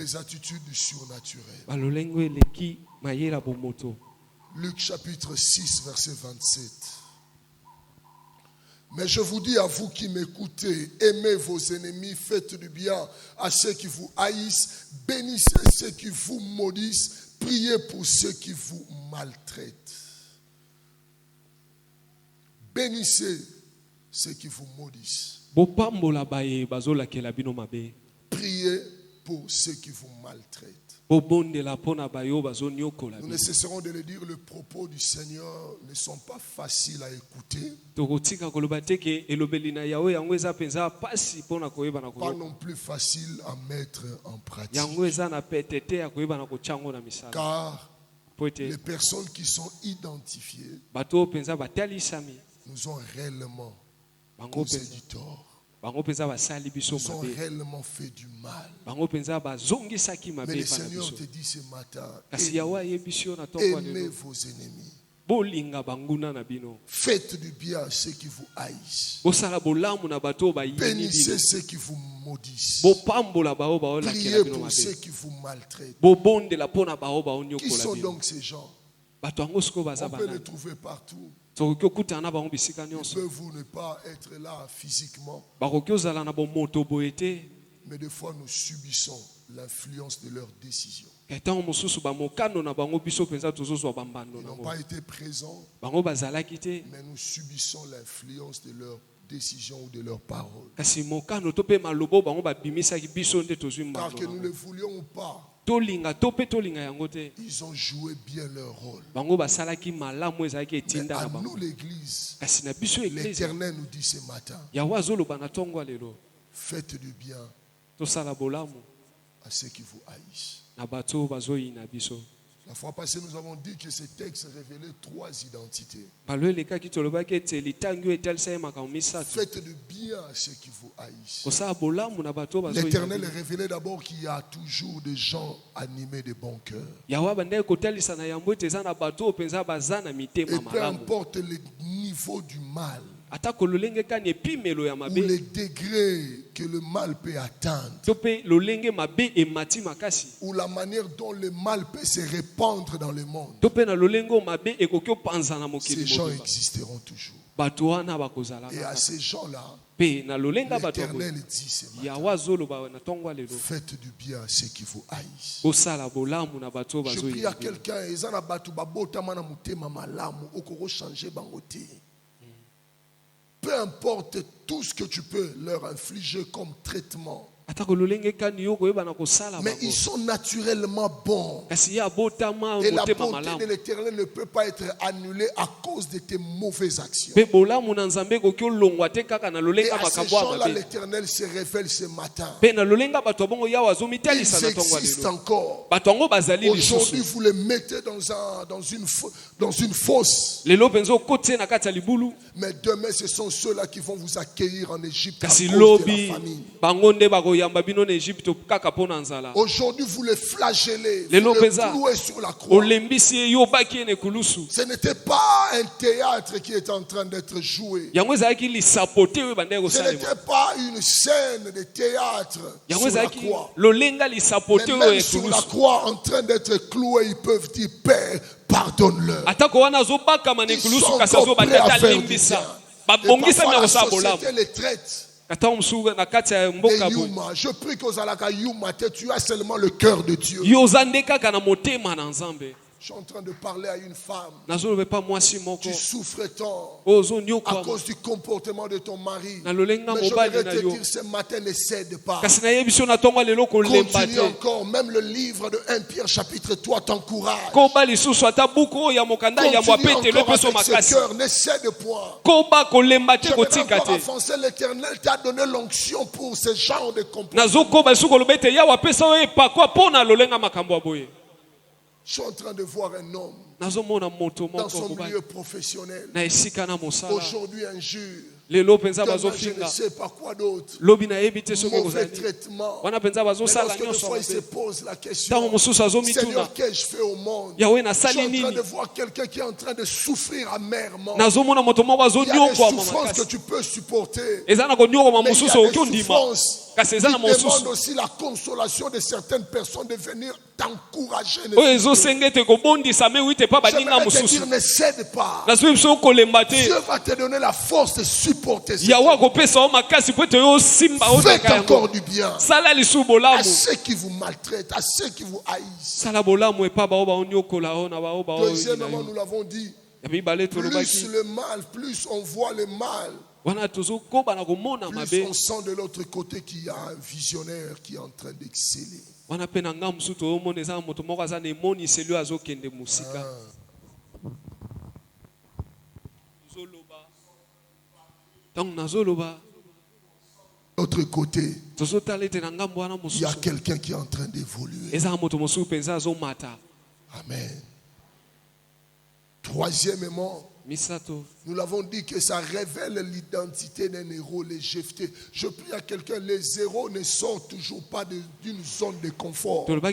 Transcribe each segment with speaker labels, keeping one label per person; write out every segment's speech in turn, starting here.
Speaker 1: des attitudes surnaturelles. Luc chapitre 6, verset 27. Mais je vous dis à vous qui m'écoutez, aimez vos ennemis, faites du bien à ceux qui vous haïssent, bénissez ceux qui vous maudissent, priez pour ceux qui vous maltraitent. Bénissez ceux qui vous maudissent. Priez pour ceux qui vous maltraitent. Nous ne cesserons de le dire, les propos du Seigneur ne sont pas faciles à écouter. Pas non plus faciles à mettre en pratique. Car les personnes qui sont identifiées nous ont réellement causé du tort. Nous ont réellement fait du mal. Mais le Seigneur te dit ce matin, aimez vos ennemis. Faites du bien à ceux qui vous haïssent. Bénissez ceux qui vous maudissent. Priez pour ceux qui vous maltraitent. Qui sont donc ces gens? On peut les trouver partout. Ils peuvent ne pas être là physiquement. Mais des fois nous subissons l'influence de leurs décisions. Ils n'ont pas été présents, mais nous subissons l'influence de leurs décisions ou de leurs paroles. Car que nous le voulions ou pas, ils ont joué bien leur rôle. Mais à nous l'église, l'Éternel nous dit ce matin, faites du bien à ceux qui vous haïssent. La fois passée, nous avons dit que ce texte révélait 3 identités. Faites du bien à ceux qui vous haïssent. L'Éternel révélait d'abord qu'il y a toujours des gens animés de bon cœur. Et peu importe le niveau du mal, ou les degrés que le mal peut atteindre, ou la manière dont le mal peut se répandre dans le monde, ces gens existeront toujours. Et à ces gens-là, l'Éternel dit ce matin, faites du bien à ceux qui vous haïssent. Je prie à quelqu'un, peu importe tout ce que tu peux leur infliger comme traitement, mais ils sont naturellement bons. Et la bonté de l'Éternel ne peut pas être annulée à cause de tes mauvaises actions. Et à ces gens-là, l'Éternel se révèle ce matin. Ils existent encore. Aujourd'hui, vous les mettez dans une fosse. Mais demain, ce sont ceux-là qui vont vous accueillir en Égypte à cause de la famine. Aujourd'hui, vous les flagellez, vous les clouez sur la croix. Ce n'était pas un théâtre qui était en train d'être joué. Ce n'était pas une scène de théâtre sur la croix. Mais même sur la croix, en train d'être cloués, ils peuvent dire, Père, pardonne-leur. Ils sont encore prêts à faire du bien. Et parfois, la société les traite. Je prie qu'aux alaka Yuma, tu as seulement le cœur de Dieu. Je suis en train de parler à une femme. Tu souffres tant à cause du comportement de ton mari. Mais je voudrais te dire ce matin, ne cède pas. Continue encore. Même le livre de 1 Pierre chapitre 3 t'encourage. Continue encore avec ce cœur, ne cède point. Je vais encore avancer. L'Éternel t'a donné l'onction pour ce genre de comportement. Je suis en train de voir un homme dans son milieu professionnel. Aujourd'hui, injure. Demain, je ne sais pas quoi d'autre. Mauvais traitement. Mais lorsque des fois il se pose la question, Seigneur, qu'ai-je fait au monde? Je suis en train de voir quelqu'un qui est en train de souffrir amèrement. Il y a des souffrances que tu peux supporter. Mais il y a des souffrances Il demande aussi la consolation de certaines personnes de venir t'encourager. J'aimerais te dire, ne cède pas. Dieu va te donner la force de supporter ça. Faites encore du bien à ceux qui vous maltraitent, à ceux qui vous haïssent. Deuxièmement, nous l'avons dit, plus le mal, plus on voit le mal, plus on sent de l'autre côté qu'il y a un visionnaire qui est en train d'exceller. L'autre côté, il y a quelqu'un qui est en train d'évoluer. Amen. Troisièmement, nous l'avons dit que ça révèle l'identité d'un héros, les Jephthé. Je prie à quelqu'un, les héros ne sortent toujours pas d'une zone de confort. Les gens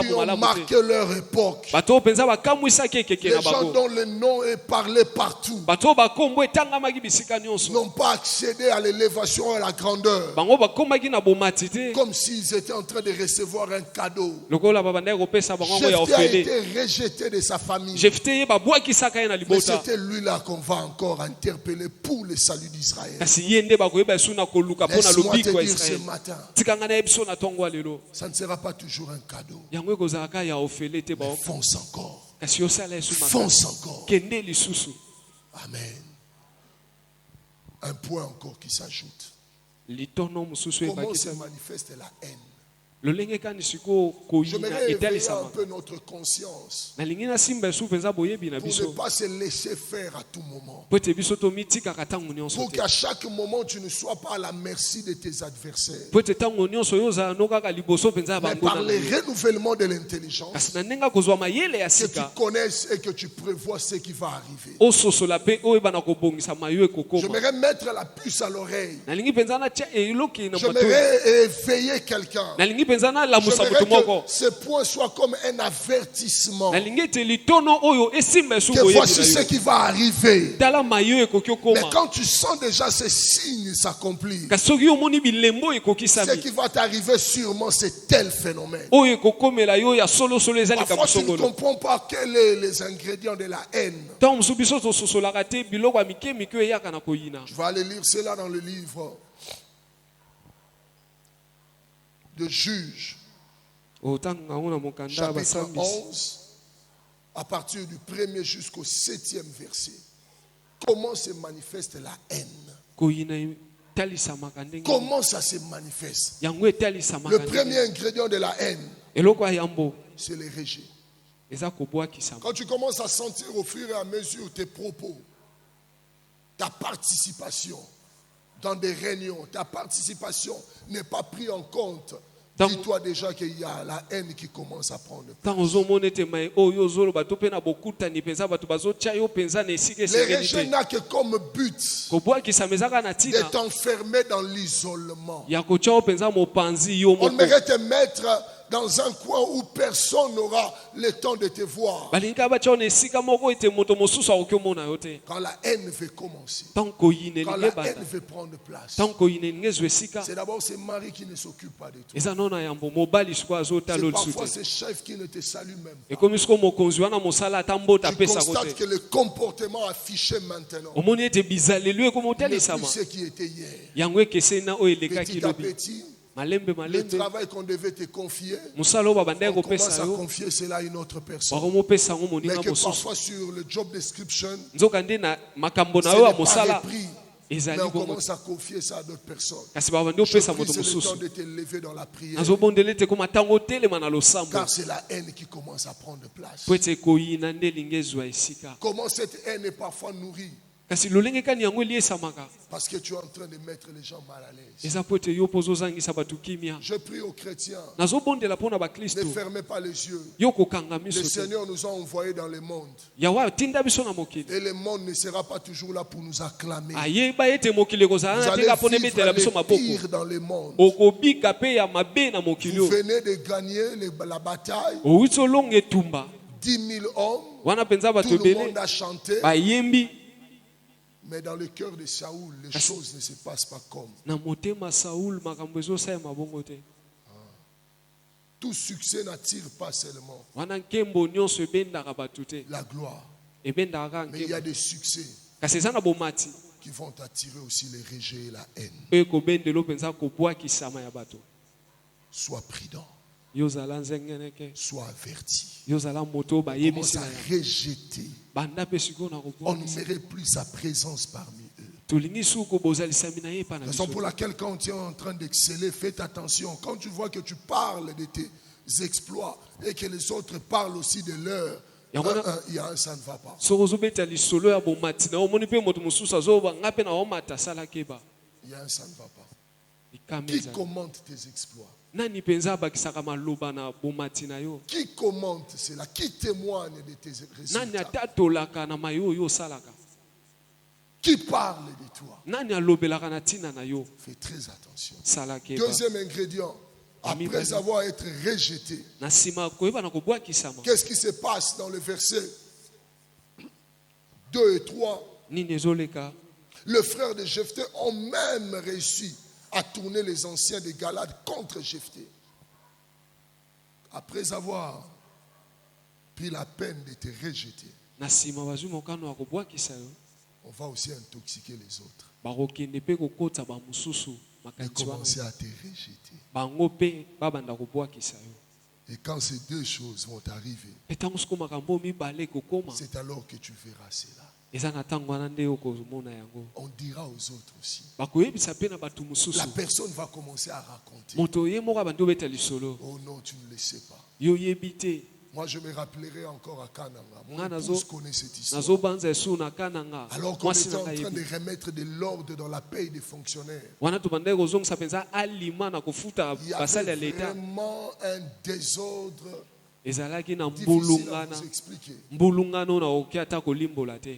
Speaker 1: qui ont marqué leur époque, les gens dont le nom est parlé partout, n'ont pas accédé à l'élévation et à la grandeur, comme s'ils étaient en train de recevoir un cadeau. Jephthé a été rejeté de sa famille. Mais c'était lui-là qu'on va encore interpeller pour le salut d'Israël. Laisse-moi te dire ce matin, ça ne sera pas toujours un cadeau. Mais fonce encore. Fonce encore. Amen. Un point encore qui s'ajoute. Comment se manifeste la haine? J'aimerais éveiller un peu notre conscience pour ne pas se laisser faire à tout moment. Pour qu'à chaque moment tu ne sois pas à la merci de tes adversaires. Mais par le renouvellement de l'intelligence, que tu connaisses et que tu prévois ce qui va arriver. J'aimerais mettre la puce à l'oreille. J'aimerais éveiller quelqu'un. J'aimerais que ce point soit comme un avertissement. Que voici ce qui va arriver. Mais quand tu sens déjà ces signes s'accomplir, ce qui va t'arriver sûrement, c'est tel phénomène. Parfois, tu ne comprends pas quels sont les ingrédients de la haine. Je vais aller lire cela dans le livre de Juges, chapitre 11, à partir du 1er jusqu'au 7e verset. Comment se manifeste la haine? Comment ça se manifeste? Le premier ingrédient de la haine, c'est le rejet. Quand tu commences à sentir au fur et à mesure tes propos, ta participation dans des réunions, ta participation n'est pas prise en compte, dis-toi déjà qu'il y a la haine qui commence à prendre place. Le rejet n'a que comme but de t'enfermer dans l'isolement. On mérite te mettre dans un coin où personne n'aura le temps de te voir. Quand la haine veut commencer, quand la haine veut prendre place, c'est d'abord ce mari qui ne s'occupe pas de toi. C'est parfois ce chef qui ne te salue même pas. Tu constates que le comportement affiché maintenant n'est plus ce qui était hier. Petit à petit, le travail qu'on devait te confier, on commence à confier cela à une autre personne. Mais que parfois sur le job description, ce n'est pas repris. Mais on commence à confier ça à d'autres personnes. Je prie, c'est le temps de te lever dans la prière. Car c'est la haine qui commence à prendre place. Comment cette haine est parfois nourrie? Parce que tu es en train de mettre les gens mal à l'aise. Je prie aux chrétiens, ne fermez pas les yeux. Le Seigneur nous a envoyés dans le monde. Et le monde ne sera pas toujours là pour nous acclamer. Vous allez vivre les pires dans le monde. Vous venez de gagner la bataille. 10 000 hommes. Tout le monde a chanté. Mais dans le cœur de Saoul, les choses ne se passent pas comme. Tout succès n'attire pas seulement la gloire. Mais il y a des succès qui vont attirer aussi les rejets et la haine. Sois prudent. Sois averti. Commence à rejeter. On ne mérite plus sa présence parmi eux. Raison pour laquelle quand tu es en train d'exceller, faites attention. Quand tu vois que tu parles de tes exploits et que les autres parlent aussi de leurs, ça ne va pas. Il y a un ça ne va pas. Qui commente tes exploits? Qui commente cela? Qui témoigne de tes résultats? Qui parle de toi? Fais très attention. Deuxième ingrédient, après avoir été rejeté, qu'est-ce qui se passe dans le verset 2 et 3? Le frère de Jephthé ont même réussi à tourner les anciens de Galade contre Jephthé. Après avoir pris la peine de te rejeter, on va aussi intoxiquer les autres et commencer à te rejeter. Et quand ces deux choses vont arriver, c'est alors que tu verras cela. On dira aux autres aussi. La personne va commencer à raconter. Oh non, tu ne le sais pas. Moi, je me rappellerai encore à Kananga. Mon épouse connaît cette histoire. Alors qu'on était en train de remettre de l'ordre dans la paye des fonctionnaires, il y avait vraiment un désordre difficile à vous expliquer.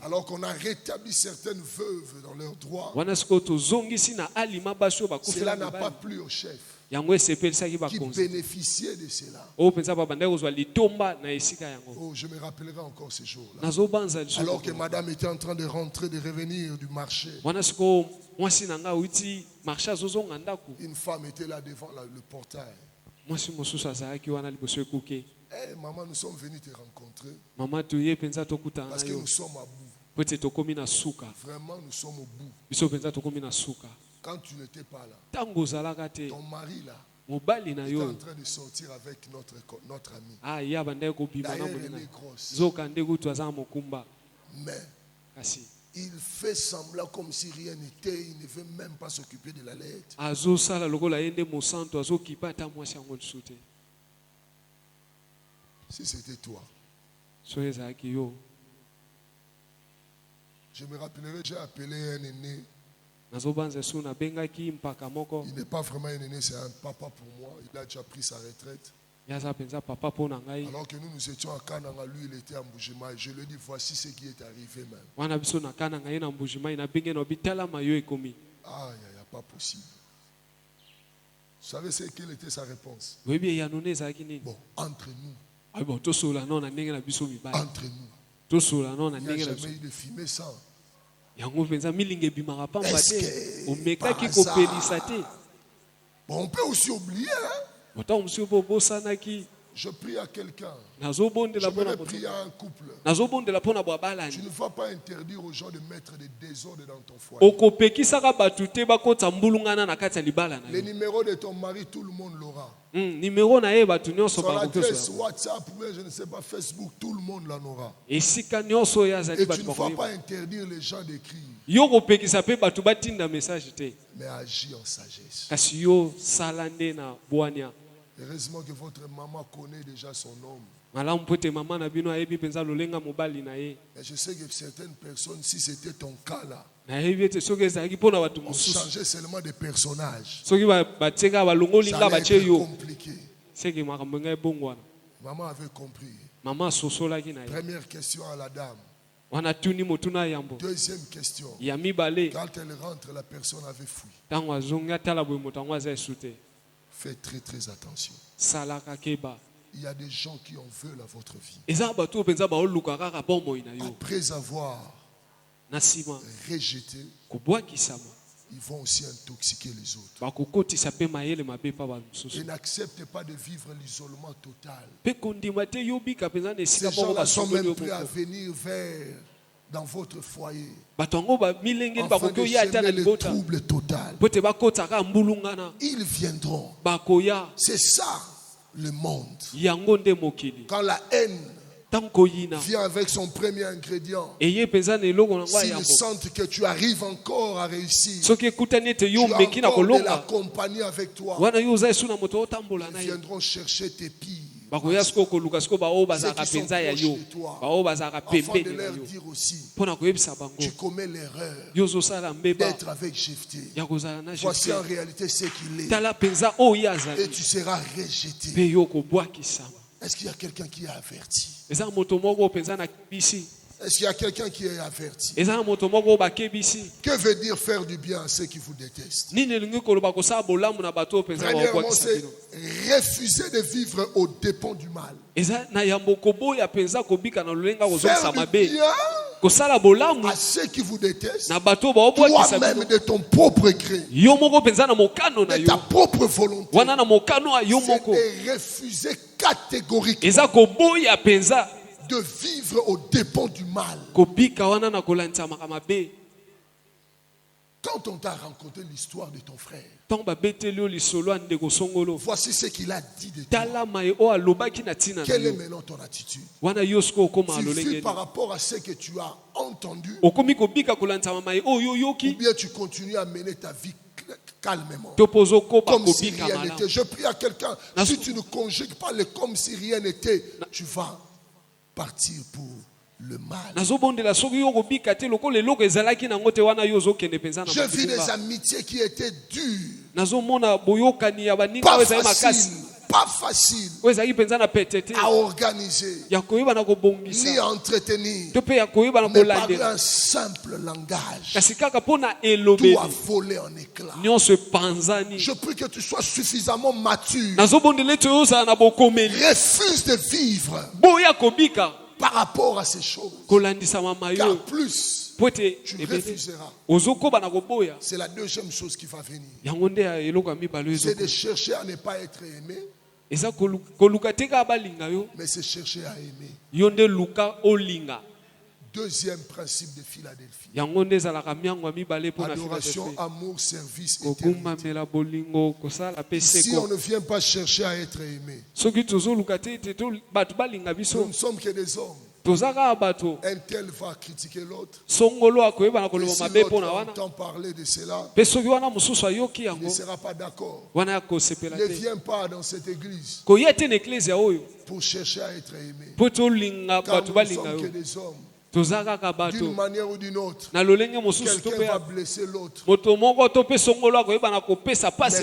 Speaker 1: Alors qu'on a rétabli certaines veuves dans leurs droits, cela n'a pas plu au chef qui bénéficiait de cela. Oh, je me rappellerai encore ces jours-là. Alors que madame était en train de rentrer, de revenir du marché, une femme était là devant le portail. Hey, maman, nous sommes venus te rencontrer parce que nous sommes à bout. Vraiment, nous sommes au bout. Quand tu n'étais pas là, ton mari là était en train de sortir avec notre ami. D'ailleurs, elle est grosse. Mais il fait semblant comme si rien n'était. Il ne veut même pas s'occuper de la lettre. Si c'était toi, je me rappellerai, j'ai appelé un aîné. Il n'est pas vraiment un aîné, c'est un papa pour moi. Il a déjà pris sa retraite. Alors que nous étions à Kananga, lui il était à Mboujima. Je lui ai dit, voici ce qui est arrivé même. Ah, il n'y a pas possible. Vous savez quelle était sa réponse? Bon, entre nous. Entre nous. Il n'y a jamais eu de fumée sans. Est-ce que par hasard, bon, on peut aussi oublier, hein? Je prie à quelqu'un. Je vais prier à un couple. Tu ne vas pas interdire aux gens de mettre des désordres dans ton foyer. Les numéros de ton mari, tout le monde l'aura. Sur l'adresse WhatsApp, je ne sais pas, Facebook, tout le monde l'en aura. Et tu ne vas pas interdire les gens d'écrire. Mais agis en sagesse. Heureusement que votre maman connaît déjà son homme. Mais je sais que certaines personnes, si c'était ton cas là, on changeait seulement de personnage. Ça allait être compliqué. Maman avait compris. Première question à la dame. Deuxième question. Quand elle rentre, la personne avait fui. Faites très très attention. Il y a des gens qui en veulent à votre vie. Après avoir rejetés, ils vont aussi intoxiquer les autres. Et n'acceptez pas de vivre l'isolement total. Ces gens-là sont même prêts à venir dans votre foyer. Afin de semer le trouble total. Ils viendront. C'est ça le monde. Quand la haine vient avec son premier ingrédient, s'ils sentent que tu arrives encore à réussir, tu as encore de la compagnie avec toi, ils viendront chercher tes pires. Afin de leur dire aussi, tu commets l'erreur d'être avec Jephthé. Voici en réalité ce qu'il est. Et tu seras rejeté. Est-ce qu'il y a quelqu'un qui est averti? Est-ce qu'il y a quelqu'un qui est averti? Que veut dire faire du bien à ceux qui vous détestent? Premièrement, c'est refuser de vivre aux dépens du mal. Faire du bien à ceux qui vous détestent, toi-même de ton propre gré, de ta propre volonté, c'est de refuser catégoriquement de vivre aux dépens du mal. Quand on t'a raconté l'histoire de ton frère, voici ce qu'il a dit de toi. Quelle est maintenant ton attitude? Suffit par rapport à ce que tu as entendu, ou bien tu continues à mener ta vie calmement, comme si rien n'était. Je prie à quelqu'un, si tu ne conjugues pas le comme si rien n'était, tu vas partir pour le mal. J'ai vu des amitiés qui étaient dures, pas facile à organiser ni à entretenir, mais par un simple langage, tout a volé en éclats. Je prie que tu sois suffisamment mature. Refuse de vivre par rapport à ces choses, car plus tu refuseras. C'est la deuxième chose qui va venir. C'est de chercher à ne pas être aimé, mais c'est chercher à aimer. Deuxième principe de Philadelphie. Adoration, amour, service, éternité. Si on ne vient pas chercher à être aimé, nous ne sommes que des hommes. Un tel va critiquer l'autre. Et si l'autre entend parler de cela, il ne sera pas d'accord. Ne viens pas dans cette église pour chercher à être aimé. Car nous ne sommes que des hommes. D'une manière ou d'une autre, quelqu'un va blesser l'autre. Mais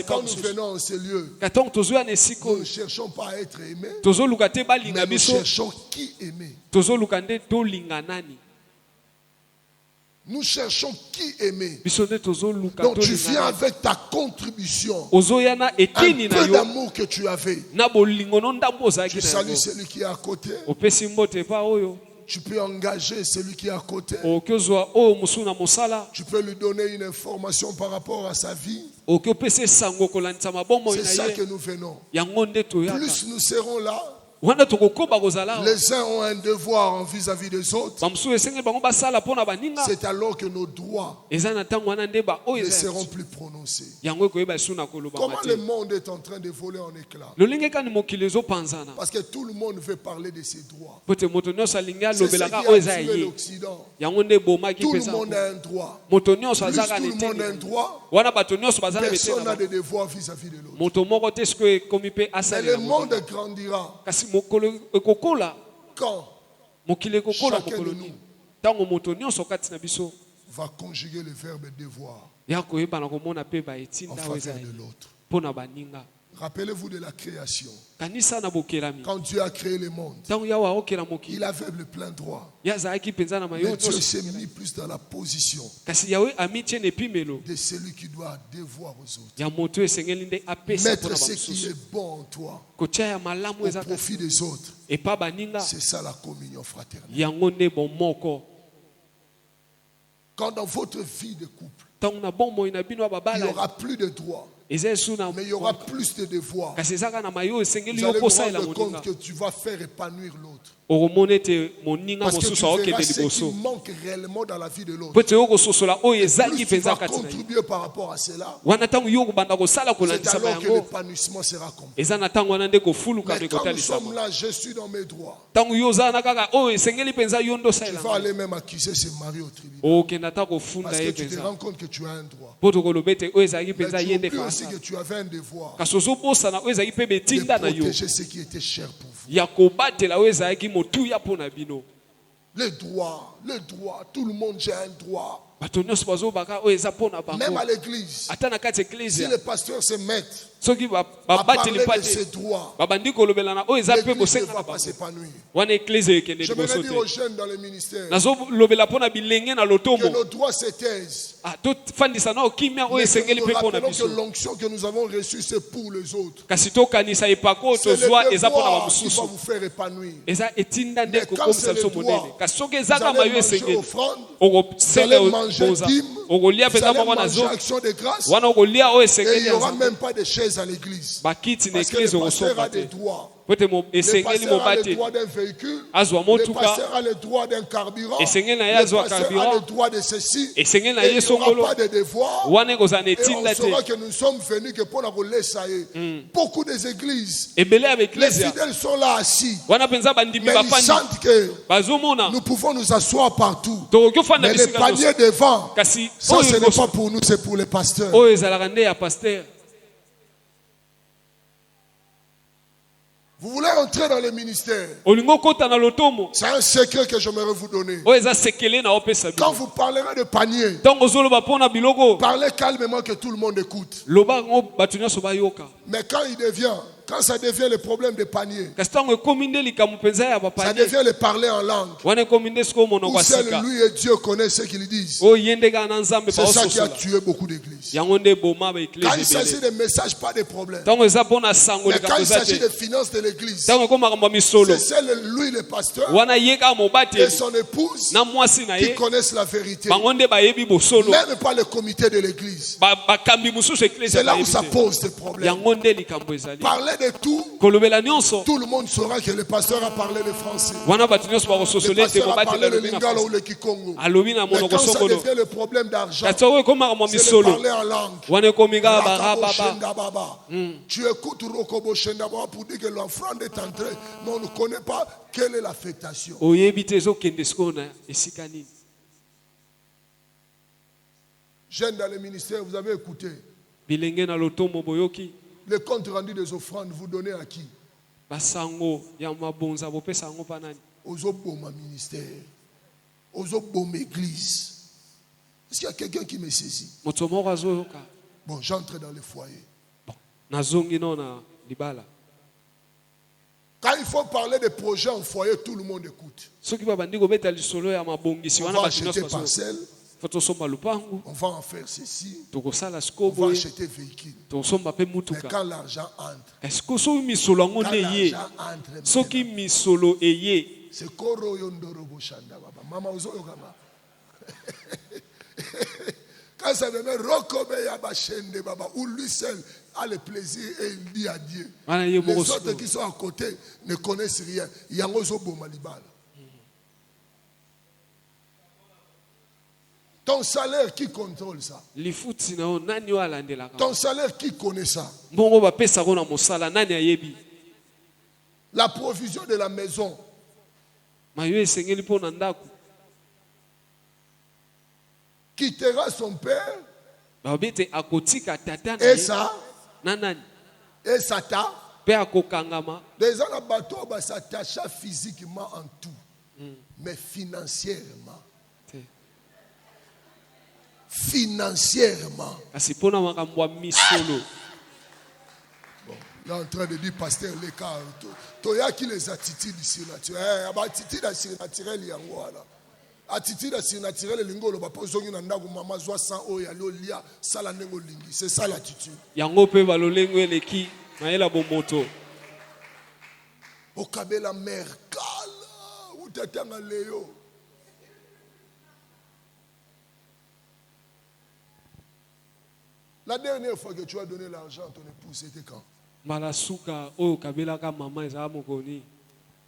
Speaker 1: quand nous venons en ce lieu, nous ne cherchons pas à être aimés, mais nous cherchons qui aimer. Nous cherchons qui aimer. Donc tu viens avec ta contribution, un peu d'amour que tu avais. Tu salues celui qui est à côté. Tu peux engager celui qui est à côté. Tu peux lui donner une information par rapport à sa vie. C'est ça que nous venons. Plus nous serons là, les uns ont un devoir en vis-à-vis des autres. C'est alors que nos droits ne seront plus prononcés. Comment le monde est en train de voler en éclats? Parce que tout le monde veut parler de ses droits. C'est ce qui a tué l'Occident. Tout le monde a un droit. Plus tout le monde a un droit, personne n'a de devoir vis-à-vis de l'autre. Mais le monde grandira quand chacun de nous va conjuguer le verbe devoir en faveur de l'autre. Rappelez-vous de la création. Quand Dieu a créé le monde, il avait le plein droit. Mais Dieu s'est mis plus dans la position de celui qui doit devoir aux autres. Mettre ce qui est bon en toi au profit des autres. C'est ça la communion fraternelle. Quand dans votre vie de couple, il n'y aura plus de droits, mais il y aura plus de devoirs, vous allez vous rendre compte que tu vas faire épanouir l'autre. Parce que tu verras ce qui manque réellement dans la vie de l'autre. Plus tu vas contribuer par rapport à cela, c'est alors que l'épanouissement sera complet. Mais quand nous sommes là, je suis dans mes droits. Tu vas aller même accuser ce mari au tribunal. Parce que tu te rends compte que tu as un droit. Mais tu oublies aussi que tu avais un devoir de protéger ce qui était cher pour vous. Le droit, tout le monde a un droit. Même à l'église, si le pasteur se met à parler de ses droits, l'église ne va pas s'épanouir. J'aimerais dire aux jeunes dans le ministère que nos droits se taisent. Mais que nous rappelons que l'onction que nous avons reçue, c'est pour les autres. C'est le devoir qui va vous faire épanouir. Mais quand c'est le droit, vous allez manger offrande, vous allez manger dîme, vous allez manger action de grâce, et il n'y aura même pas de chaise à l'église. Parce que le pasteur a des droits. Le pasteur a le droit d'un véhicule, le pasteur a le droit d'un carburant, le pasteur a le droit de ceci, et il n'y aura pas de devoir, et on saura que nous sommes venus que pour la laisser. Beaucoup des églises, les fidèles sont là assis, mais ils sentent que nous pouvons nous asseoir partout, mais les paniers devant, ça ce n'est pas pour nous, c'est pour les pasteurs. Vous voulez entrer dans le ministère? C'est un secret que j'aimerais vous donner. Quand vous parlerez de panier, parlez calmement que tout le monde écoute. Mais quand ça devient le problème des paniers, ça devient le parler en langue. Où seul lui et Dieu connaissent ce qu'ils disent. C'est ça qui a tué beaucoup d'églises. Quand il s'agit de messages, pas de problème. Mais quand il s'agit de finances de l'église, c'est seul lui le pasteur et son épouse qui connaissent la vérité. Même pas le comité de l'église. C'est là où ça pose des problèmes. Parler de tout le monde saura que le pasteur a parlé le français. Le pasteur a parlé le lingala ou le kikongo. Mais quand ça devient le problème d'argent, c'est le parler en langue. Tu écoutes Rokobo Shendaba pour dire que l'offrande est entrée, mais on ne connaît pas quelle est l'affectation. Jeunes dans le ministère, vous avez écouté. Le compte rendu des offrandes, vous donnez à qui? Aux oboma ministère, aux oboma église. Est-ce qu'il y a quelqu'un qui me saisit? Bon, j'entre dans le foyer. Quand il faut parler de projets en foyer, tout le monde écoute. On va acheter parcelle. On va en faire ceci. On va acheter véhicule. Mais quand l'argent entre, c'est Koro Yondoro Boshanda Baba. Maman Ozoyokama. Quand ça devient Rokobeya Bashende Baba, où lui seul a le plaisir et il dit à Dieu. Les autres qui sont à côté ne connaissent rien. Yangozo Bomalibala. Ton salaire, qui contrôle ça? Ton salaire, qui connaît ça? La provision de la maison. Quittera son père et ça et Satan. Les gens bateau s'attachent physiquement en tout, mais financièrement. Financièrement. Bon, il est en train de dire, pasteur, les cas, toya qui les attitudes surnaturelles. Attitude surnaturelle, il y a voilà. Attitude surnaturelle, lingo le papa zongi na ndaku mama zwa 100 o ya lolia sala nengo lingi. C'est ça l'attitude. Yango pe balolengo eleki maela bomoto. Okabela merkala, utatanga leo. La dernière fois que tu as donné l'argent à ton épouse, c'était quand?
Speaker 2: Malasuka o kabelaka mama eza mokoni.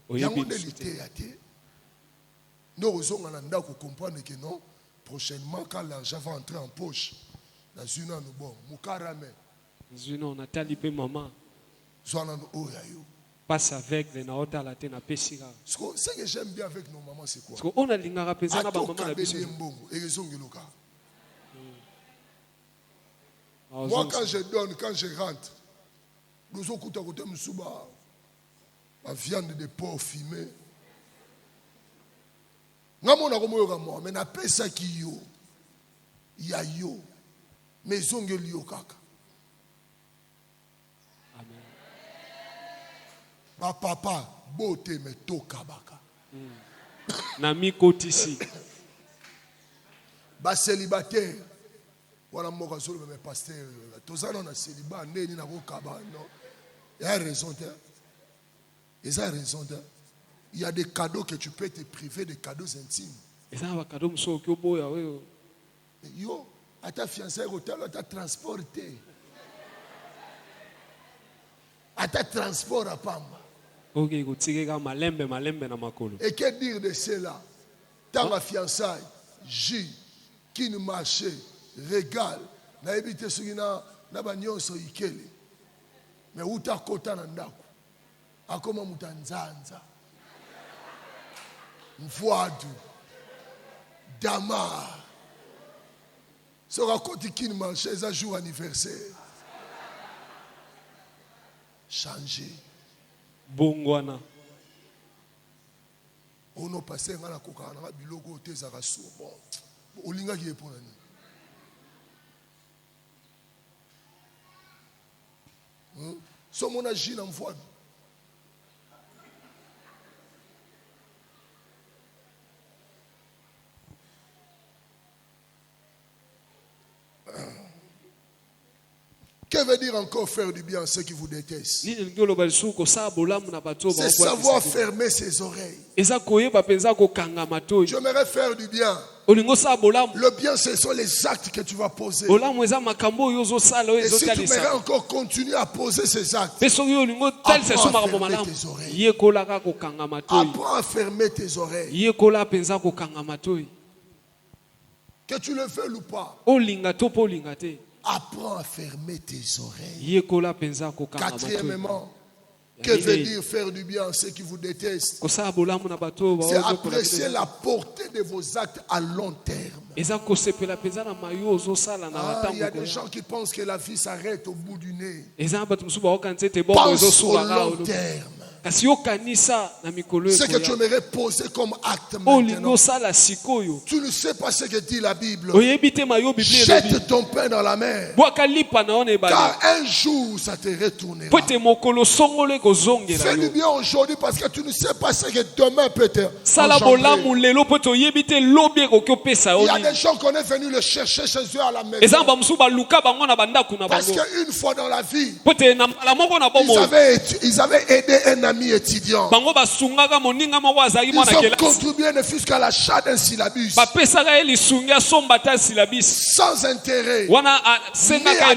Speaker 1: Yango l'élité a été. Nous allons comprendre que non, prochainement quand l'argent va entrer en poche, dans une année bon, mukarame.
Speaker 2: Zino na tali pe mama.
Speaker 1: Zonan oyayo.
Speaker 2: Passe avec les naota la tena pesika.
Speaker 1: Ce que j'aime bien avec nos mamans c'est quoi?
Speaker 2: Parce qu'on a lingara pesa na ba maman na biso.
Speaker 1: Moi quand je donne, quand je rentre, nous sommes à côté de Moussouba, la viande de porc fumée. Mais na pesa ki yo, ya yo, maison yo kaka.
Speaker 2: Amen.
Speaker 1: Ba papa, bote me toka baka.
Speaker 2: Na mi kotisi.
Speaker 1: Ba célibataire. Voilà mon casolo mais pasteur. Tout ça on a célibat, né ni na ko kaba non. Il y a raison il y a des cadeaux que tu peux te priver, des cadeaux intimes. Yo, à ta fiancée, à ta transporté. À ta transport à Pamba. Et que dire de cela? Dans la fiançaille, J, qui nous marchait, régale, n'a évité ce qui n'a pas nyonso ikele. Mais où t'as kota nandaku? Akoma mutanzanza. Mvoadu. Damar. Sera côté qui ne marchait un jour anniversaire. Changer.
Speaker 2: Bongwana.
Speaker 1: On a passé à la coca, on a bilogo tezara sou. Bon, olinga qui est pour nous. So mon agi na mvoadu. Que veut dire encore faire du bien à ceux qui vous détestent? C'est savoir fermer ses oreilles. J'aimerais faire du bien. Le bien, ce sont les actes que tu vas poser. Et si tu aimerais encore continuer à poser ces actes, apprends à fermer tes oreilles. Que tu le veuilles ou pas. Apprends à fermer tes oreilles. Quatrièmement, que veut dire faire du bien à ceux qui vous détestent? C'est apprécier la portée de vos actes à long terme. Il y a des gens qui pensent que la vie s'arrête au bout du nez. Pense au long terme. Ce que tu aimerais poser comme acte maintenant. Tu ne sais pas ce que dit la Bible. Jette ton pain dans la mer. Car un jour ça te retournera. Fais du bien aujourd'hui parce que tu ne sais pas ce que demain peut te engendrer. Il y a des gens qu'on est venu le chercher chez eux à la maison. Parce qu'une fois dans la vie, ils avaient aidé un ami étudiant. Ils ont contribué ne fût-ce qu'à l'achat d'un syllabus. Sans intérêt. Ni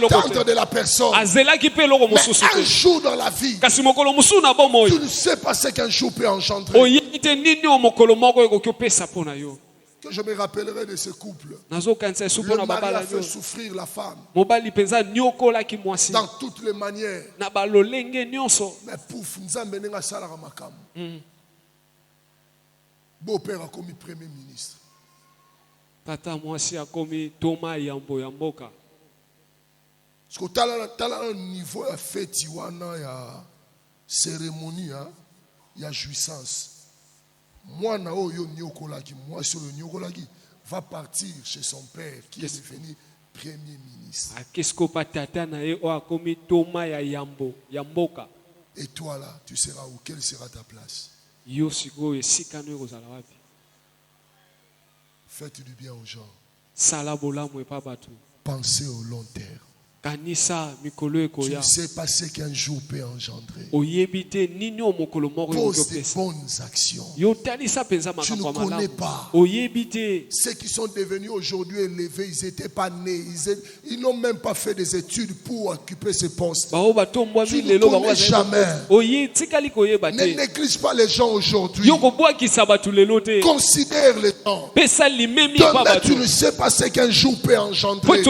Speaker 1: attendre de la personne. Mais un jour dans la vie, tu ne sais pas ce qu'un jour peut engendrer. Que je me rappellerai de ce couple. Le mari a fait souffrir la femme dans toutes les manières. Mais pouf, Nzambe nenga salaka makamu. Beau-père a commis premier ministre.
Speaker 2: Tata mwasi a commis Thomas Yambo Yamboka.
Speaker 1: Parce que t'as un niveau de fête, il y a cérémonie, il y a jouissance. Moi, moi sur le Nyokolaki va partir chez son père qui est devenu premier ministre. Et toi là, tu seras où? Quelle sera ta place? Faites du bien aux gens. Pensez au long terme. Tu ne sais pas ce qu'un jour peut engendrer. Pose des bonnes actions. Tu ne connais pas. Ceux qui sont devenus aujourd'hui élevés, ils n'étaient pas nés. Ils n'ont même pas fait des études pour occuper ce poste. Tu ne connais jamais. Ne néglige pas les gens aujourd'hui. Considère les gens. Demain, tu ne sais pas ce qu'un jour peut engendrer.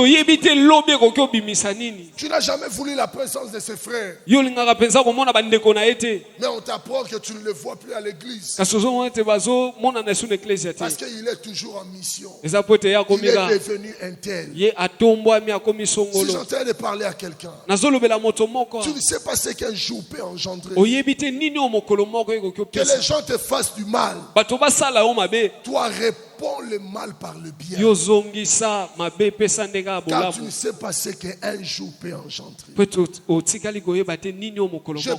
Speaker 1: Tu n'as jamais voulu la présence de ses frères. Mais on t'apprend que tu ne le vois plus à l'église. Parce qu'il est toujours en mission. Il est devenu un tel. Si j'étais en train de parler à quelqu'un, tu ne sais pas ce qu'un jour peut engendrer. Que les gens te fassent du mal. Toi, réponds le mal par le bien. Car tu ne sais pas ce qu'un jour peut engendrer. Je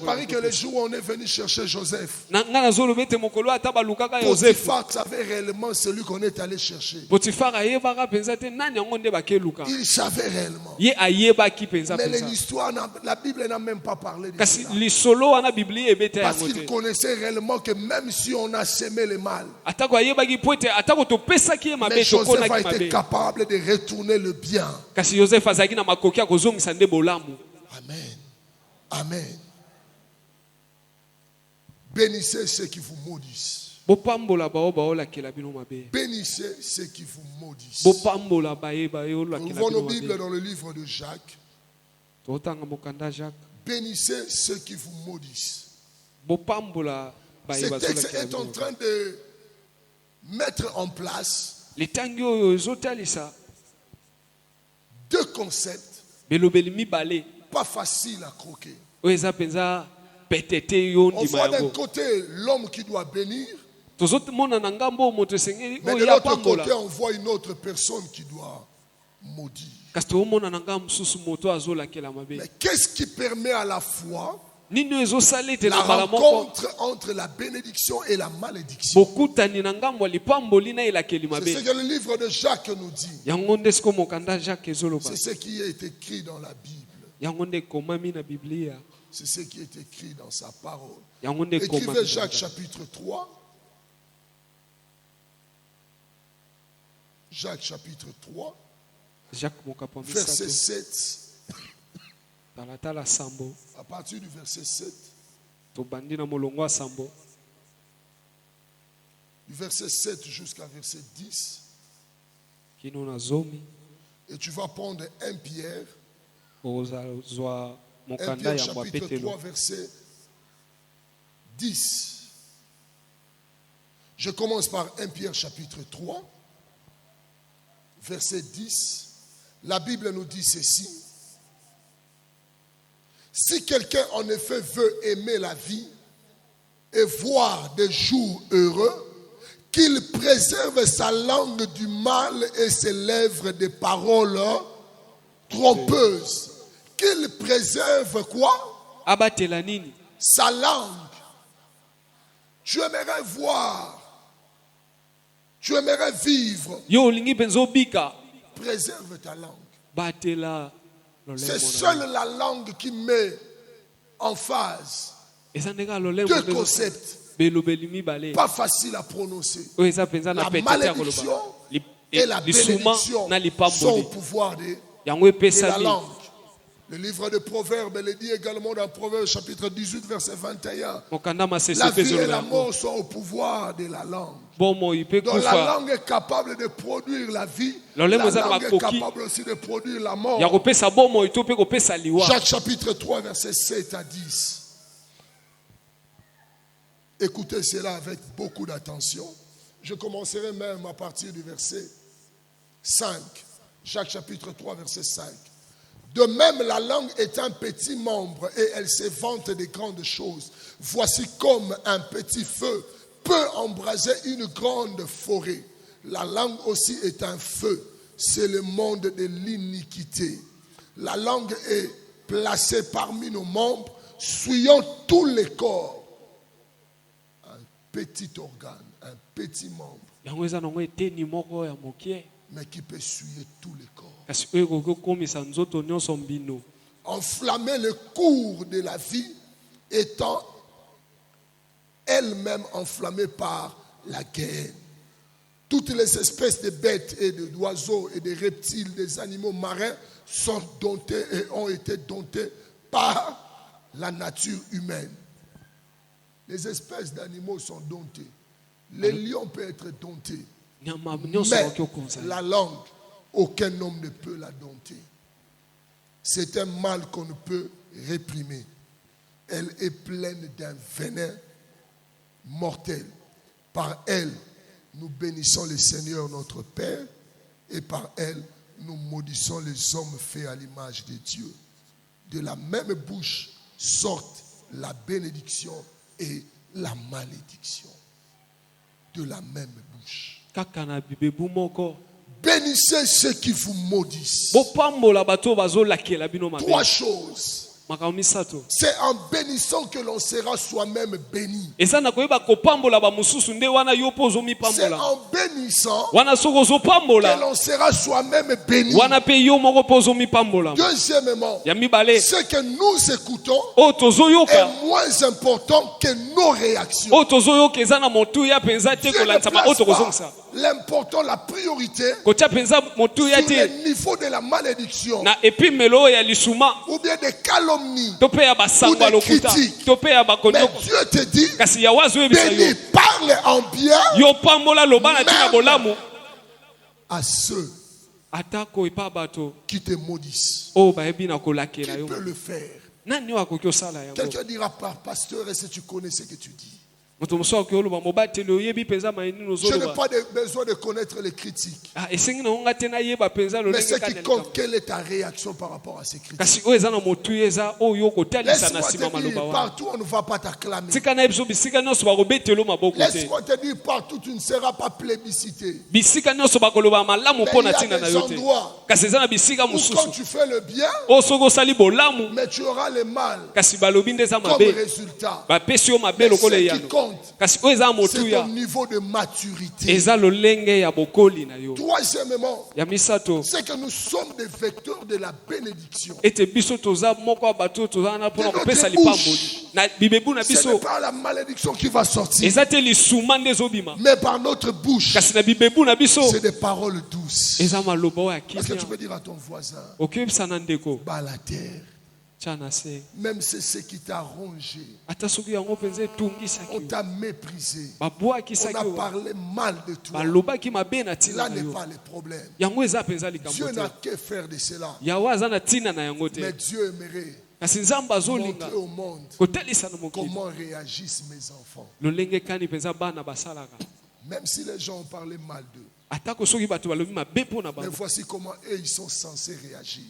Speaker 1: parie que le jour où on est venu chercher Joseph, Potiphar savait réellement celui qu'on est allé chercher. Il savait réellement. Mais l'histoire, la Bible n'a même pas parlé de ça. Parce qu'il connaissait réellement que même si on a semé le mal, mais Joseph a été capable de retourner le bien. Amen. Amen. Bénissez ceux qui vous maudissent. Bénissez ceux qui vous maudissent. Nous ouvrons nos Bibles dans le livre de Jacques. Bénissez ceux qui vous maudissent. Ce texte est en train de mettre en place deux concepts pas faciles à croquer. On voit d'un côté l'homme qui doit bénir, mais de l'autre côté on voit une autre personne qui doit maudire. Mais qu'est-ce qui permet à la fois la rencontre entre la bénédiction et la malédiction? C'est ce que le livre de Jacques nous dit. C'est ce qui est écrit dans la Bible. C'est ce qui est écrit dans sa parole. Écrivez Jacques chapitre 3. Jacques chapitre 3. Verset 7. À partir du verset 7. Du verset 7 jusqu'à verset 10. Et tu vas prendre 1 Pierre. 1 Pierre chapitre 3 verset 10. Je commence par 1 Pierre chapitre 3 verset 10. La Bible nous dit ceci. Si quelqu'un en effet veut aimer la vie et voir des jours heureux, qu'il préserve sa langue du mal et ses lèvres des paroles trompeuses. Qu'il préserve quoi? Sa langue. Tu aimerais voir, tu aimerais vivre. Préserve ta langue. C'est seule la langue qui met en phase deux concepts pas faciles à prononcer. La malédiction et la bénédiction sont au pouvoir de la langue. Le livre de Proverbes le dit également dans Proverbes chapitre 18 verset 21. La vie et la mort sont au pouvoir de la langue. Donc la langue est capable de produire la vie. La langue est capable aussi de produire la mort. Jacques chapitre 3 verset 7 à 10. Écoutez cela avec beaucoup d'attention. Je commencerai même à partir du verset 5. Jacques chapitre 3 verset 5. De même, la langue est un petit membre et elle se vante des grandes choses. Voici comme un petit feu peut embraser une grande forêt. La langue aussi est un feu. C'est le monde de l'iniquité. La langue est placée parmi nos membres, souillant tous les corps. Un petit organe, un petit membre. mais qui peut souiller tout le corps. Enflammer le cours de la vie étant elle-même enflammée par la guerre. Toutes les espèces de bêtes et d'oiseaux et de reptiles, des animaux marins sont domptés et ont été domptés par la nature humaine. Les espèces d'animaux sont domptées. Les lions peuvent être domptés. Mais la langue, aucun homme ne peut la dompter. C'est un mal qu'on ne peut réprimer. Elle est pleine d'un venin mortel. Par elle, nous bénissons le Seigneur notre Père, et par elle, nous maudissons les hommes faits à l'image de Dieu. De la même bouche sortent la bénédiction et la malédiction. De la même bouche. Bénissez ceux qui vous maudissent. Trois choses. C'est en bénissant que l'on sera soi-même béni. C'est en bénissant que l'on sera soi-même béni. Deuxièmement, ce que nous écoutons est moins important que nos réactions. Dieu ne place pas l'important, la priorité sur le niveau de la malédiction ou bien des calomnies ou des critiques. Mais Dieu te dit, bénis, parle en bien même à ceux qui te maudissent. Qui peut le faire? Quelqu'un dira, pasteur, est-ce que tu connais ce que tu dis? Je n'ai pas besoin de connaître les critiques. Mais ce qui compte, quelle est ta réaction par rapport à ces critiques? Laisse-moi te dire, partout on ne va pas t'acclamer. Laisse-moi te dire, partout tu ne seras pas plébiscité. Mais il y a des endroits où quand tu fais le bien, mais tu auras le mal comme résultat. Mais ce qui compte, c'est ton niveau de maturité. Troisièmement, c'est que nous sommes des vecteurs de la bénédiction. De notre bouche, ce n'est pas la malédiction qui va sortir, mais par notre bouche, c'est des paroles douces. Est-ce que tu peux dire à ton voisin, bas la terre? Même ce qui t'a rongé, on t'a méprisé, on a parlé mal de toi. Là n'est pas le problème. Dieu n'a qu'à faire de cela. Mais Dieu aimerait montrer au monde comment réagissent mes enfants. Même si les gens ont parlé mal d'eux. Mais voici comment eux ils sont censés réagir.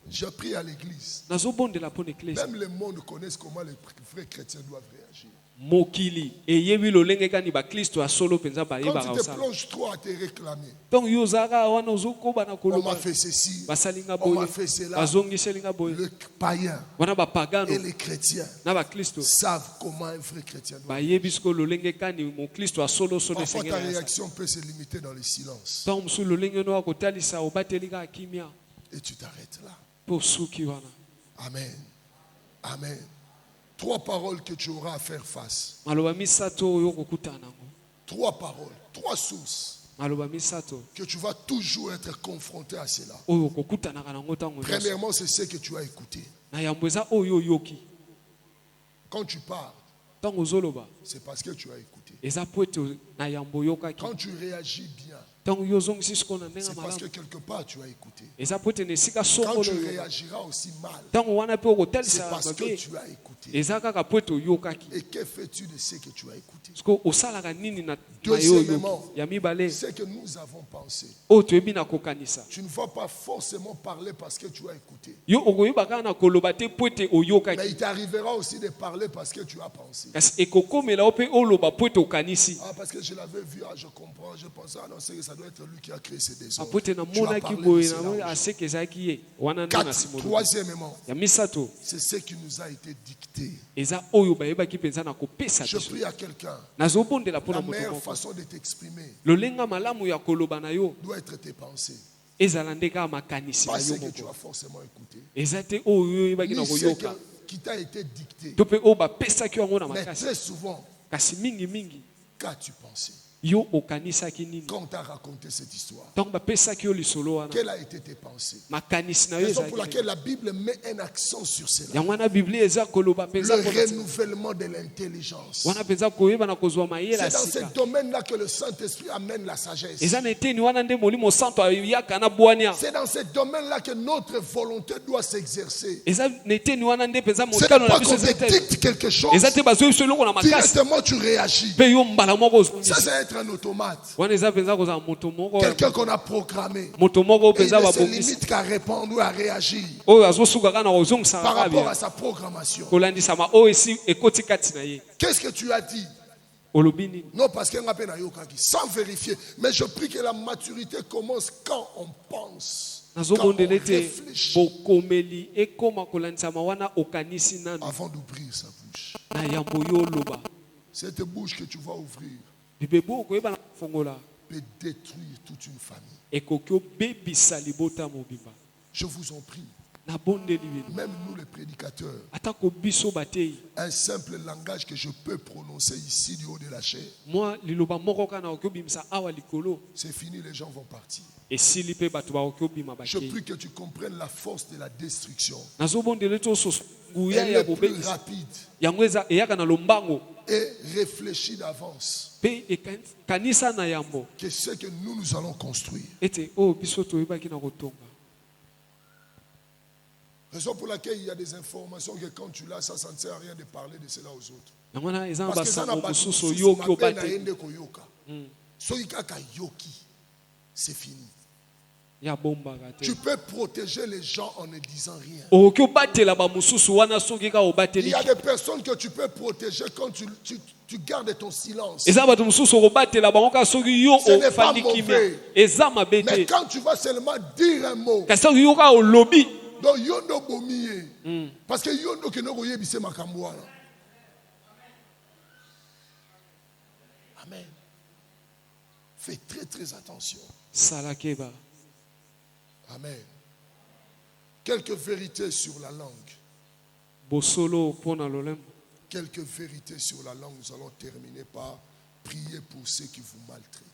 Speaker 1: Je prie à l'église. Même le monde connaît comment les vrais chrétiens doivent réagir. Quand tu te plonges trop à te réclamer, on m'a fait ceci, on m'a fait cela. Le païen et les chrétiens savent comment un vrai chrétien doit réagir. Parfois ta réaction peut se limiter dans le silence. Et tu t'arrêtes là. Amen. Amen. 3 paroles que tu auras à faire face. 3 paroles, 3 sources que tu vas toujours être confronté à cela. Premièrement, c'est ce que tu as écouté. Quand tu parles, c'est parce que tu as écouté. Quand tu réagis bien, c'est parce que quelque part tu as écouté. Quand tu réagiras aussi mal, c'est parce que tu as écouté. Et que fais-tu de ce que tu as écouté? Deuxièmement, c'est que nous avons pensé. Tu ne vas pas forcément parler parce que tu as écouté. Mais il t'arrivera aussi de parler parce que tu as pensé. Ah, parce que je l'avais vu, je comprends, je pensais, ah non, c'est que ça doit être lui qui a créé ces désordres.
Speaker 2: Tu as parlé de cela.
Speaker 1: Troisièmement, c'est ce qui nous a été dicté. Je prie à quelqu'un. La meilleure façon de t'exprimer doit être tes pensées. Pas ce que tu as forcément écouté. Ni ce qui t'a été dicté. Mais très souvent, qu'as-tu pensé? Quand on t'a raconté cette histoire, quelles a été tes pensées? Raison pour laquelle la Bible met un accent sur cela. Le renouvellement de l'intelligence. C'est dans ce domaine-là que le Saint-Esprit amène la sagesse. C'est dans ce domaine-là que notre volonté doit s'exercer. Ce n'est pas qu'on te dicte quelque chose, directement tu réagis. Ça, c'est être un automate. Quelqu'un qu'on a programmé. Et il ne se limite qu'à répondre ou à réagir par rapport à sa programmation. Qu'est-ce que tu as dit? Non, parce qu'il y a sans vérifier. Mais je prie que la maturité commence quand on pense. Quand on réfléchit. Avant d'ouvrir sa bouche. Cette bouche que tu vas ouvrir peut détruire toute une famille. Je vous en prie. Même nous les prédicateurs, un simple langage que je peux prononcer ici du haut de la chair, c'est fini, les gens vont partir. Je prie que tu comprennes la force de la destruction. Elle est plus rapide et réfléchis d'avance que ce que nous allons construire. Raison pour laquelle il y a des informations que quand tu l'as, ça ne sert à rien de parler de cela aux autres. Parce que ça n'a pas de sens. C'est fini. Tu peux protéger les gens en ne disant rien. Il y a des personnes que tu peux protéger quand tu gardes ton silence. Ce n'est pas mauvais. Mais quand tu vas seulement dire un mot, donc yondo bomiye, parce que yondo ke no goye bise makambo. Amen. Fais très très attention. Amen. Quelques vérités sur la langue. Quelques vérités sur la langue. Nous allons terminer par prier pour ceux qui vous maltraitent.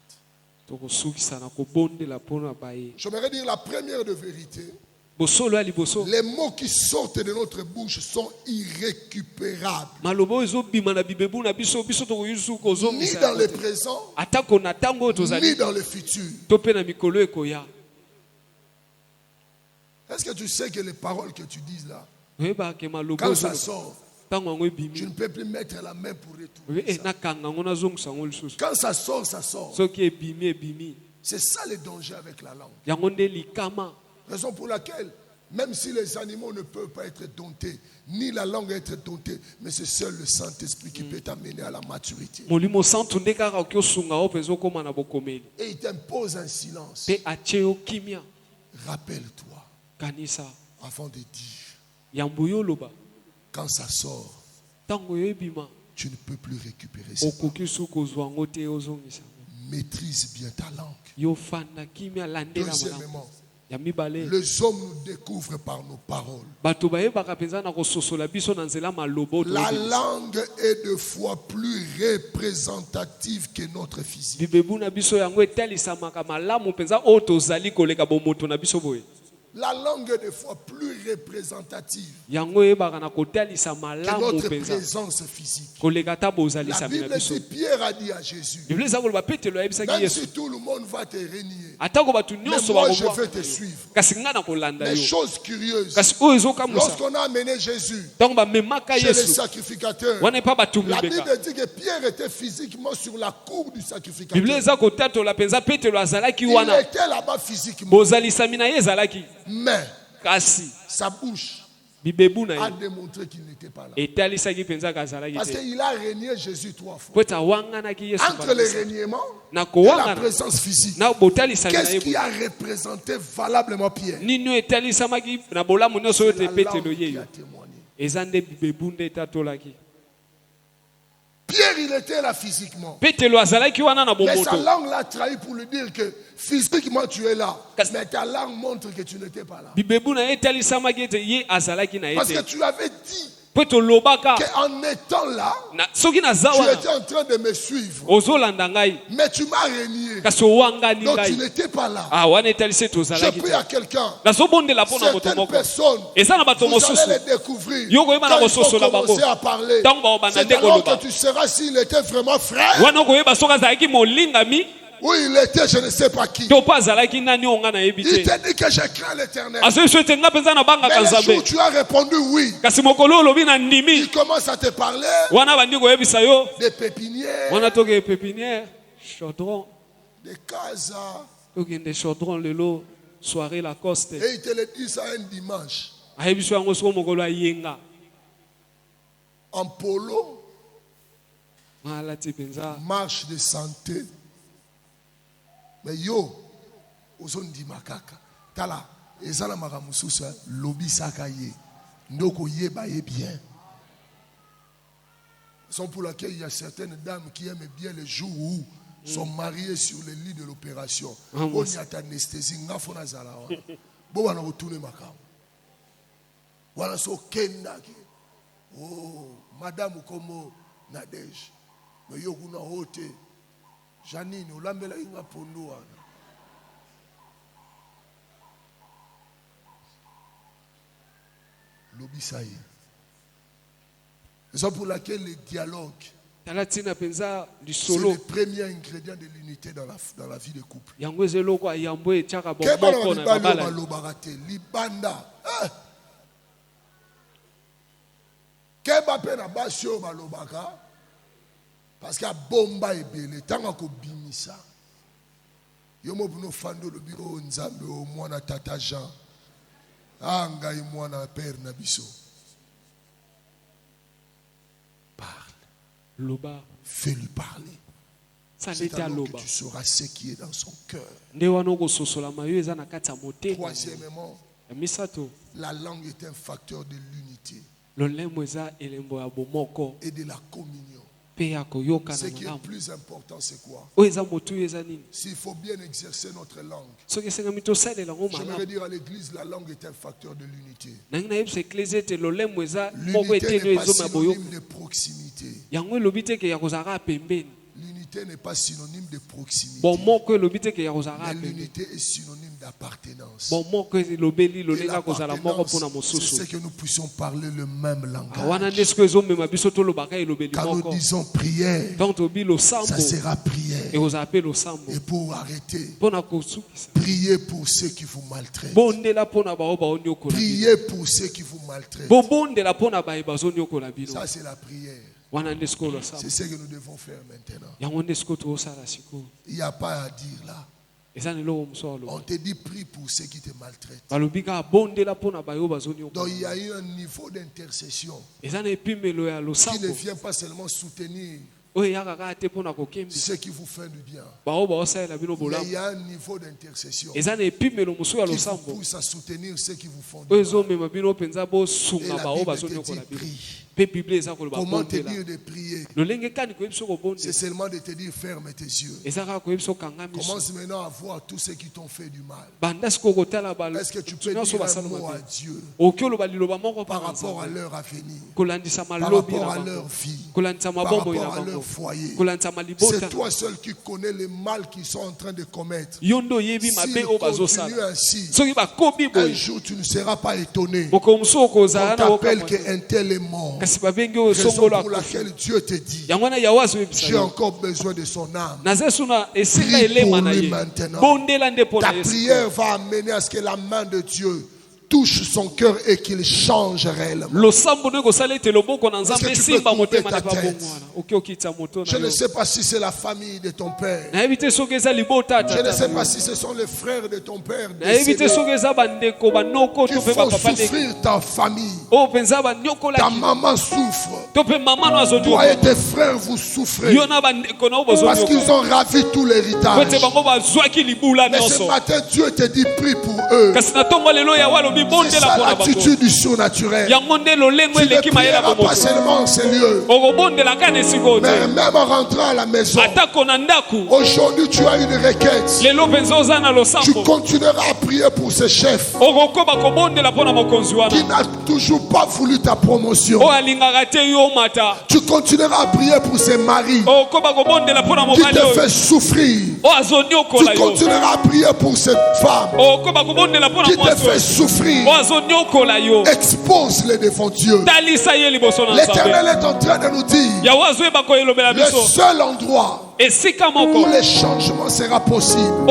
Speaker 1: J'aimerais dire la première de vérité. Les mots qui sortent de notre bouche sont irrécupérables. Ni dans le présent, ni dans le futur. Est-ce que tu sais que les paroles que tu dis là, quand ça sort, tu ne peux plus mettre la main pour retourner ça. Quand ça sort, ça sort. C'est ça le danger avec la langue. Raison pour laquelle, même si les animaux ne peuvent pas être domptés, ni la langue être domptée, mais c'est seul le Saint-Esprit qui peut t'amener à la maturité. Et il t'impose un silence. Rappelle-toi, avant de dire, quand ça sort, tu ne peux plus récupérer ça. Maîtrise bien ta langue. Deuxièmement, les hommes nous découvrent par nos paroles. La langue est deux fois plus représentative que notre physique. La langue est des fois plus représentative que notre présence physique. La Bible dit, Pierre a dit à Jésus, même si tout le monde va te renier, mais moi je vais te suivre. Les choses curieuses, lorsqu'on a amené Jésus chez les sacrificateurs, la Bible dit que Pierre était physiquement sur la cour du sacrificateur. Il était là-bas physiquement. Mais sa bouche a démontré qu'il n'était pas là. Parce qu'il a régné Jésus 3 fois. Entre les régnements et la présence physique, qu'est-ce qui a représenté valablement Pierre? C'est la langue qui a témoigné. Pierre, il était là physiquement. Mais sa langue l'a trahi pour lui dire que physiquement tu es là. Mais ta langue montre que tu n'étais pas là. Parce que tu avais dit qu'en étant là, tu étais en train de me suivre. Mais tu m'as régné. Donc tu n'étais pas là. Je prie à quelqu'un. Certaines personnes, vous allez les découvrir. Quand ils vont commencer à parler, c'est alors que tu sauras s'il était vraiment frère. Oui, il était, je ne sais pas qui. Il t'a dit que je crains l'Éternel. Mais le jour où tu as répondu oui, il commence à te parler des pépinières, des cases. Et il te le dit ça un dimanche. En polo, marche de santé. Mais yo, ozondi makaka. Tala, ezala maramususa, lobi sakaye. Ndoko yeba ye bien. C'est pour laquelle il y a certaines dames qui aiment bien les jours où sont mariées sur le lit de l'opération. On y a anesthésie, ngafona zala. Bon, on a retourné makam. Voilà so kenda. Oh, madame Komo Nadège. Mais yo kuna hote. Janine, ulambela inga pondua. Lobisaï. C'est pour laquelle le dialogue, c'est le premier ingrédient de l'unité dans la vie de couple. Libanda. Keba pena basio balobaka. Parce qu'il y a bomba et belé. Tant qu'on bimisa. Yomo pour nous fando le bureau nzambe au mwana tata Jean. Anga y mwana père nabiso. Parle.
Speaker 2: Loba.
Speaker 1: Fais-lui parler. C'est alors que tu sauras ce qui est dans son cœur. Troisièmement, la langue est un facteur de l'unité et de la communion. Ce qui est plus important, c'est quoi? S'il faut bien exercer notre langue, j'aimerais dire à l'église, la langue est un facteur de l'unité. L'unité n'est pas synonyme de proximité. L'unité n'est pas synonyme de proximité. Mais l'unité est synonyme d'appartenance. Et l'appartenance, c'est ce que nous puissions parler le même langage. Quand nous disons prière, ça sera prière. Et pour arrêter, priez pour ceux qui vous maltraitent. Priez pour ceux qui vous maltraitent. Ça, c'est la prière. C'est ce que nous devons faire maintenant. Il n'y a pas à dire là. On te dit prie pour ceux qui te maltraitent. Donc il y a eu un niveau d'intercession qui ne vient pas seulement soutenir ceux qui vous font du bien. Mais il y a un niveau d'intercession qui vous pousse à soutenir ceux qui vous font du bien. Et la Bible te dit prie. Comment te dire de prier? C'est seulement de te dire ferme tes yeux. Commence maintenant à voir tous ceux qui t'ont fait du mal. Est-ce que tu peux dire un mot à Dieu par rapport à leur avenir, par rapport à leur vie, par rapport à leur foyer? C'est toi seul qui connais le mal qu'ils sont en train de commettre. S'ils continuent ainsi, un jour tu ne seras pas étonné. On t'appelle qu'un tel est mort. Raison pour laquelle Dieu te dit, j'ai encore besoin de son âme. Prie pour lui maintenant. Ta prière va amener à ce que la main de Dieu touche son cœur et qu'il change réellement. Est-ce que tu peux couper ta tête? Je ne sais pas si c'est la famille de ton père. Je ne sais pas si ce sont les frères de ton père décédés qui font souffrir ta famille. Ta maman souffre. Toi et tes frères vous souffrez parce qu'ils ont ravi tout l'héritage. Mais ce matin Dieu te dit prie pour eux. C'est ça l'attitude du surnaturel. Tu ne prieras pas seulement en ces lieux, mais même en rentrant à la maison. Aujourd'hui tu as une requête. Tu continueras à prier pour ce chef qui n'a toujours pas voulu ta promotion. Tu continueras à prier pour ces maris qui te fait souffrir. Tu continueras à prier pour cette femme qui te fait souffrir. Expose-les devant Dieu. L'Éternel est en train de nous dire le seul endroit où le changement sera possible,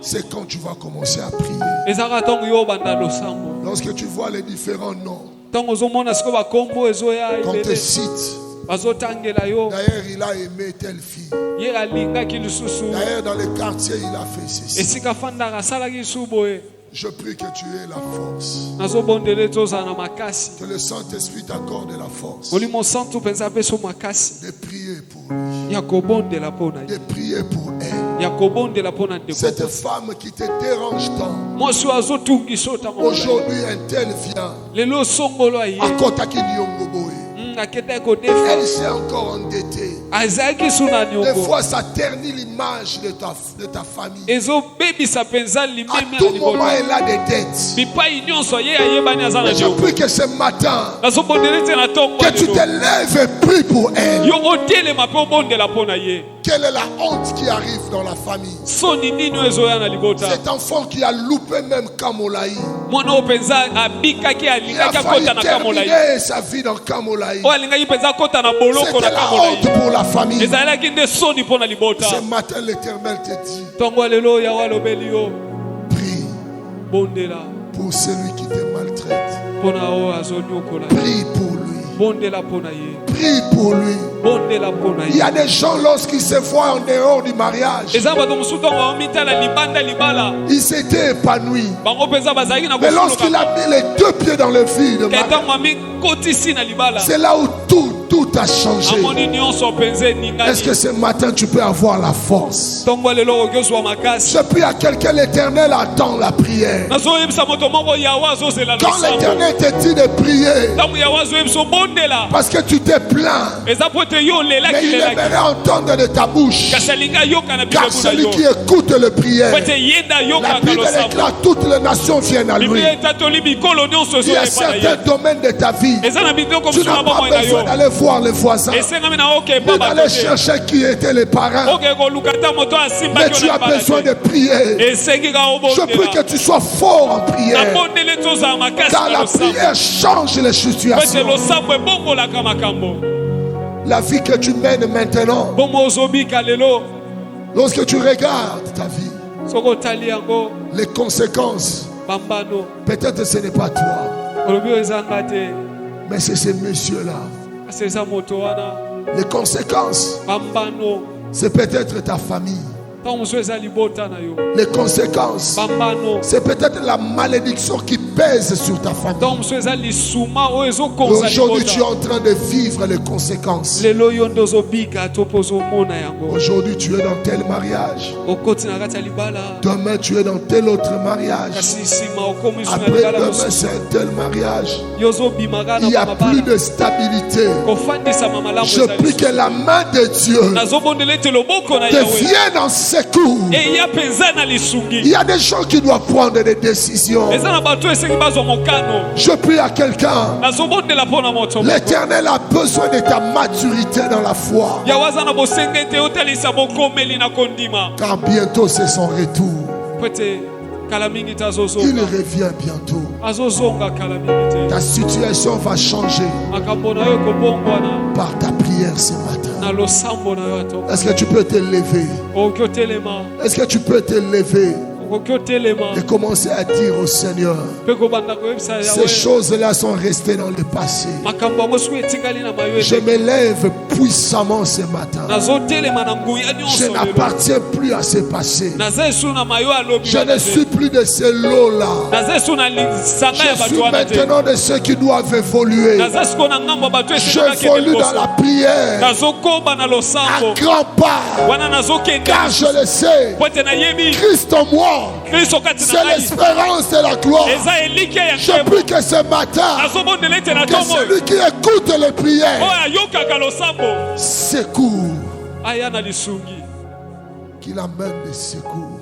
Speaker 1: c'est quand tu vas commencer à prier. Lorsque tu vois les différents noms qu'on te cite. D'ailleurs, il a aimé telle fille. D'ailleurs, dans le quartier, il a fait ceci. Je prie que tu aies la force. Que le Saint-Esprit t'accorde la force de prier pour lui. De prier pour elle. Cette femme qui te dérange tant. Aujourd'hui, un tel vient. Elle s'est encore endettée. Des fois, ça ternit l'image de ta famille. À tout moment, elle a des dettes. Mais je prie que ce matin, que tu te lèves et pries pour elle. Quelle est la honte qui arrive dans la famille? Cet enfant qui a loupé même Kamolaï. Il a failli terminer sa vie dans Kamolaï. C'était la honte pour la famille. Ce matin, l'Éternel te dit, prie pour celui qui te maltraite. Prie pour lui. Prie pour lui. Il y a des gens, lorsqu'ils se voient en dehors du mariage, ils s'étaient épanouis. Mais lorsqu'il a mis les deux pieds dans le vide, c'est là où tout a changé. Est-ce que ce matin tu peux avoir la force? Je prie à quelqu'un, l'Éternel attend la prière. Quand l'Éternel te dit de prier parce que tu t'es plaint, mais il aimerait entendre de ta bouche, car celui qui écoute le prière, la Bible déclare toutes les nations viennent à lui. Il y a certains domaines de ta vie, tu n'as pas besoin d'aller voir les voisins, ni d'aller chercher qui étaient les parents, mais tu as besoin de prier. Je prie que tu sois fort en prière, car la prière change les situations. La vie que tu mènes maintenant, lorsque tu regardes ta vie, les conséquences, peut-être ce n'est pas toi, mais c'est ces messieurs-là. Les conséquences, c'est peut-être ta famille. Les conséquences, c'est peut-être la malédiction qui pèse sur ta famille. Aujourd'hui, tu es en train de vivre les conséquences. Aujourd'hui, tu es dans tel mariage. Demain, tu es dans tel autre mariage. Après demain, c'est un tel mariage. Il n'y a plus de stabilité. Je prie que la main de Dieu devienne en secours. Il y a des gens qui doivent prendre des décisions. Je prie à quelqu'un. L'Éternel a besoin de ta maturité dans la foi, car bientôt c'est son retour. Il revient bientôt. Ta situation va changer par ta prière ce matin. Est-ce que tu peux te lever? Est-ce que tu peux te lever? et commencer à dire au Seigneur, ces choses-là sont restées dans le passé. Je m'élève puissamment ce matin. Je n'appartiens plus à ce passé. Je ne suis plus de ces lots-là. Je suis maintenant de ceux qui doivent évoluer. J'évolue dans la prière à grands pas, car je le sais, Christ en moi, c'est l'espérance et la gloire. Je prie que ce matin, que celui qui écoute les prières secours, qu'il amène des secours.